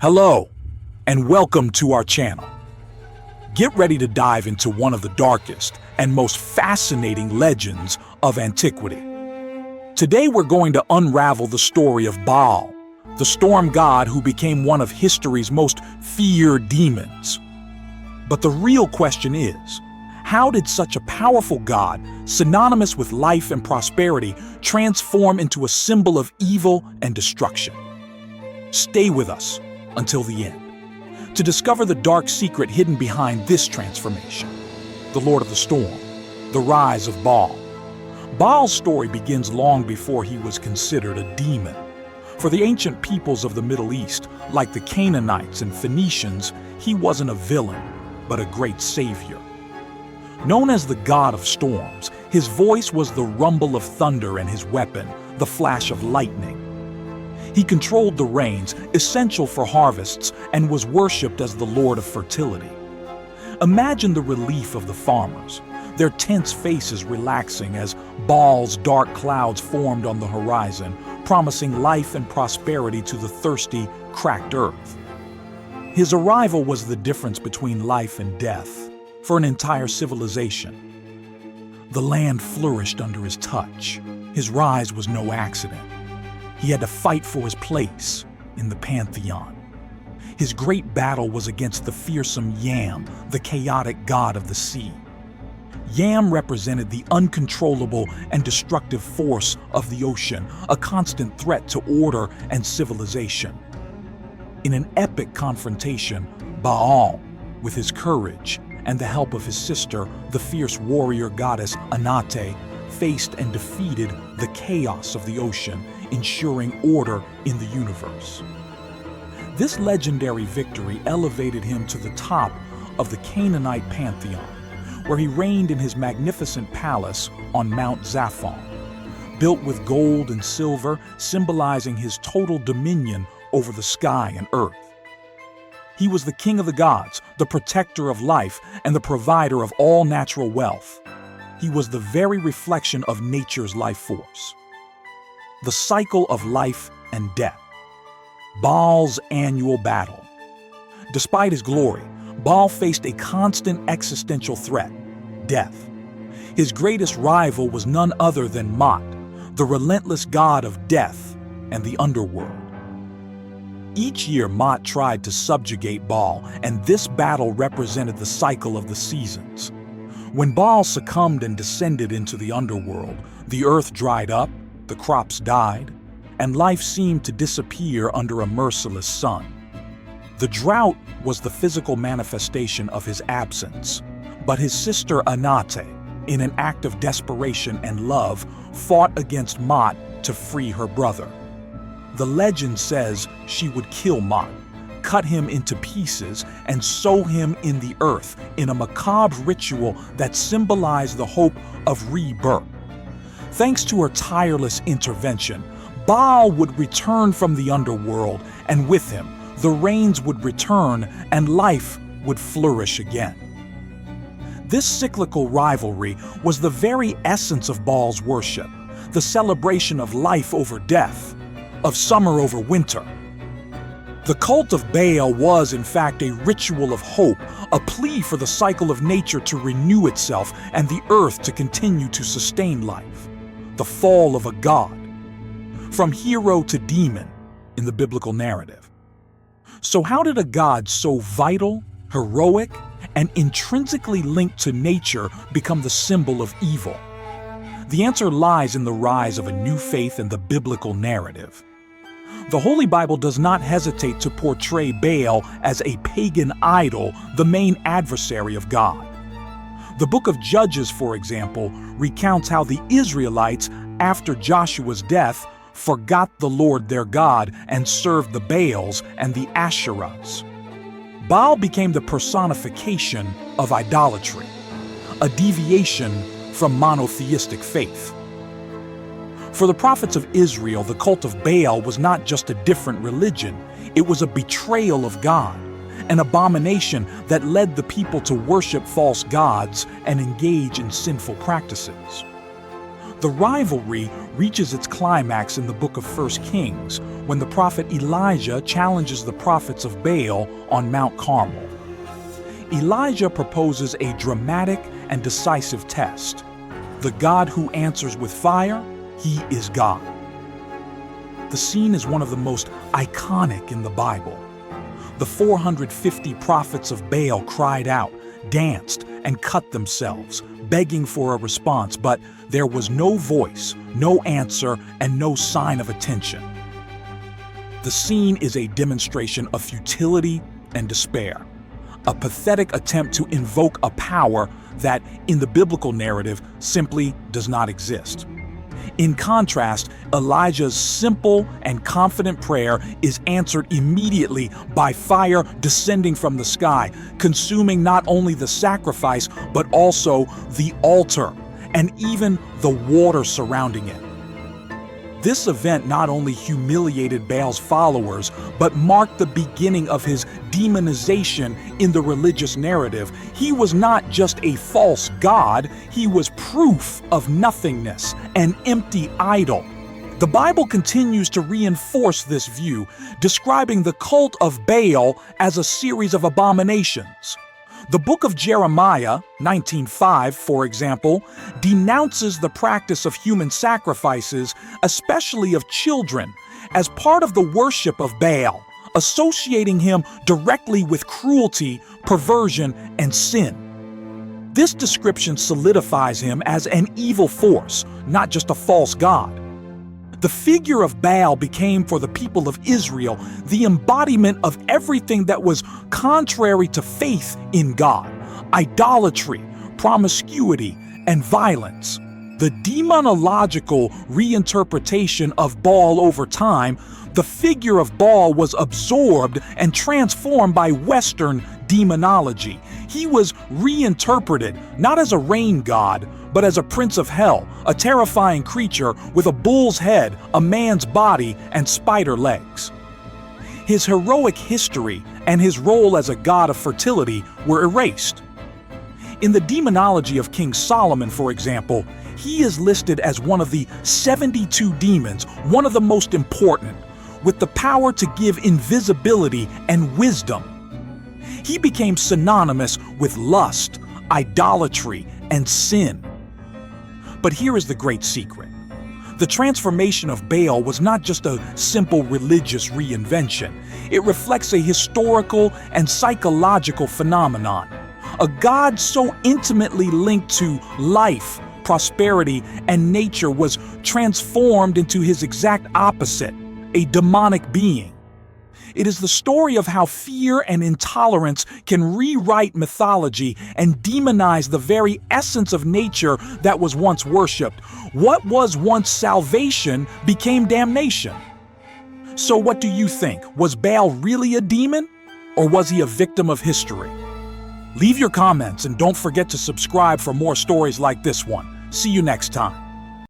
Hello, and welcome to our channel. Get ready to dive into one of the darkest and most fascinating legends of antiquity. Today we're going to unravel the story of Baal, the storm god who became one of history's most feared demons. But the real question is, how did such a powerful god, synonymous with life and prosperity, transform into a symbol of evil and destruction? Stay with us until the end to discover the dark secret hidden behind this transformation. The Lord of the Storm, the rise of Baal. Baal's story begins long before he was considered a demon. For the ancient peoples of the Middle East, like the Canaanites and Phoenicians, he wasn't a villain, but a great savior. Known as the god of storms, his voice was the rumble of thunder and his weapon, the flash of lightning. He controlled the rains, essential for harvests, and was worshipped as the Lord of fertility. Imagine the relief of the farmers, their tense faces relaxing as Baal's dark clouds formed on the horizon, promising life and prosperity to the thirsty, cracked earth. His arrival was the difference between life and death for an entire civilization. The land flourished under his touch. His rise was no accident. He had to fight for his place in the pantheon. His great battle was against the fearsome Yam, the chaotic god of the sea. Yam represented the uncontrollable and destructive force of the ocean, a constant threat to order and civilization. In an epic confrontation, Baal, with his courage and the help of his sister, the fierce warrior goddess Anate, faced and defeated the chaos of the ocean, ensuring order in the universe. This legendary victory elevated him to the top of the Canaanite pantheon, where he reigned in his magnificent palace on Mount Zaphon, built with gold and silver, symbolizing his total dominion over the sky and earth. He was the king of the gods, the protector of life, and the provider of all natural wealth. He was the very reflection of nature's life force. The cycle of life and death. Baal's annual battle. Despite his glory, Baal faced a constant existential threat: death. His greatest rival was none other than Mot, the relentless god of death and the underworld. Each year, Mot tried to subjugate Baal, and this battle represented the cycle of the seasons. When Baal succumbed and descended into the underworld, the earth dried up, the crops died, and life seemed to disappear under a merciless sun. The drought was the physical manifestation of his absence, but his sister Anate, in an act of desperation and love, fought against Mot to free her brother. The legend says she would kill Mot, cut him into pieces, and sow him in the earth in a macabre ritual that symbolized the hope of rebirth. Thanks to her tireless intervention, Baal would return from the underworld, and with him, the rains would return and life would flourish again. This cyclical rivalry was the very essence of Baal's worship, the celebration of life over death, of summer over winter. The cult of Baal was, in fact, a ritual of hope, a plea for the cycle of nature to renew itself and the earth to continue to sustain life. The fall of a god, from hero to demon in the biblical narrative. So how did a god so vital, heroic, and intrinsically linked to nature become the symbol of evil? The answer lies in the rise of a new faith in the biblical narrative. The Holy Bible does not hesitate to portray Baal as a pagan idol, the main adversary of God. The book of Judges, for example, recounts how the Israelites, after Joshua's death, forgot the Lord their God and served the Baals and the Asherahs. Baal became the personification of idolatry, a deviation from monotheistic faith. For the prophets of Israel, the cult of Baal was not just a different religion, it was a betrayal of God, an abomination that led the people to worship false gods and engage in sinful practices. The rivalry reaches its climax in the book of 1 Kings, when the prophet Elijah challenges the prophets of Baal on Mount Carmel. Elijah proposes a dramatic and decisive test. The God who answers with fire, he is God. The scene is one of the most iconic in the Bible. The 450 prophets of Baal cried out, danced, and cut themselves, begging for a response, but there was no voice, no answer, and no sign of attention. The scene is a demonstration of futility and despair, a pathetic attempt to invoke a power that, in the biblical narrative, simply does not exist. In contrast, Elijah's simple and confident prayer is answered immediately by fire descending from the sky, consuming not only the sacrifice, but also the altar and even the water surrounding it. This event not only humiliated Baal's followers, but marked the beginning of his demonization in the religious narrative. He was not just a false god, he was proof of nothingness, an empty idol. The Bible continues to reinforce this view, describing the cult of Baal as a series of abominations. The book of Jeremiah, 19:5, for example, denounces the practice of human sacrifices, especially of children, as part of the worship of Baal, associating him directly with cruelty, perversion, and sin. This description solidifies him as an evil force, not just a false god. The figure of Baal became for the people of Israel the embodiment of everything that was contrary to faith in God: idolatry, promiscuity, and violence. The demonological reinterpretation of Baal over time, the figure of Baal was absorbed and transformed by Western demonology. He was reinterpreted not as a rain god, but as a prince of hell, a terrifying creature with a bull's head, a man's body, and spider legs. His heroic history and his role as a god of fertility were erased. In the demonology of King Solomon, for example, he is listed as one of the 72 demons, one of the most important, with the power to give invisibility and wisdom. He became synonymous with lust, idolatry, and sin. But here is the great secret. The transformation of Baal was not just a simple religious reinvention. It reflects a historical and psychological phenomenon. A god so intimately linked to life, prosperity, and nature was transformed into his exact opposite, a demonic being. It is the story of how fear and intolerance can rewrite mythology and demonize the very essence of nature that was once worshipped. What was once salvation became damnation. So what do you think? Was Baal really a demon, or was he a victim of history? Leave your comments and don't forget to subscribe for more stories like this one. See you next time.